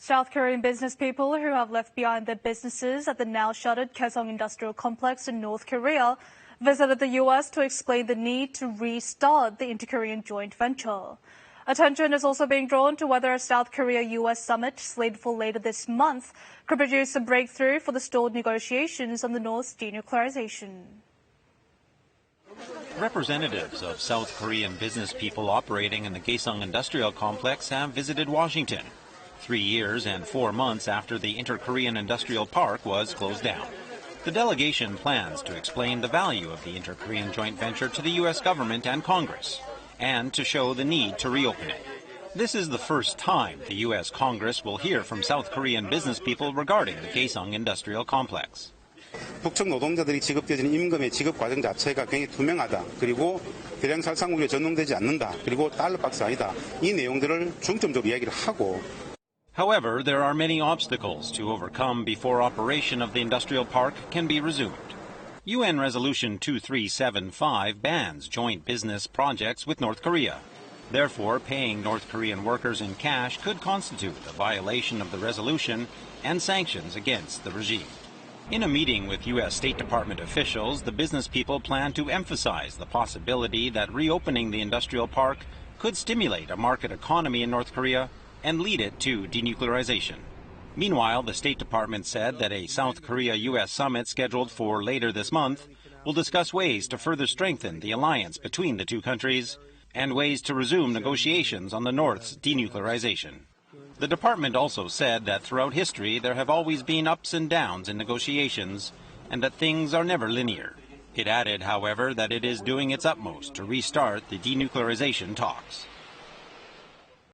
South Korean business people who have left behind their businesses at the now-shuttered Kaesong Industrial Complex in North Korea visited the U.S. to explain the need to restart the inter-Korean joint venture. Attention is also being drawn to whether a South Korea-U.S. summit slated for later this month could produce a breakthrough for the stalled negotiations on the North's denuclearization. Representatives of South Korean business people operating in the Kaesong Industrial Complex have visited Washington 3 years and 4 months after the Inter-Korean Industrial Park was closed down. The delegation plans to explain the value of the Inter-Korean joint venture to the U.S. government and Congress, and to show the need to reopen it. This is the first time the U.S. Congress will hear from South Korean business people regarding the Kaesong Industrial Complex. 북측 노동자들이 지급되어지는 임금의 지급 과정 자체가 굉장히 투명하다. 그리고 대량 살상물에 전용되지 않는다. 그리고 달러 박스 아니다. 이 내용들을 중점적으로 이야기를 하고. However, there are many obstacles to overcome before operation of the industrial park can be resumed. UN Resolution 2375 bans joint business projects with North Korea. Therefore, paying North Korean workers in cash could constitute a violation of the resolution and sanctions against the regime. In a meeting with U.S. State Department officials, the business people plan to emphasize the possibility that reopening the industrial park could stimulate a market economy in North Korea and lead it to denuclearization. Meanwhile, the State Department said that a South Korea-U.S. summit scheduled for later this month will discuss ways to further strengthen the alliance between the two countries and ways to resume negotiations on the North's denuclearization. The department also said that throughout history there have always been ups and downs in negotiations and that things are never linear. It added, however, that it is doing its utmost to restart the denuclearization talks.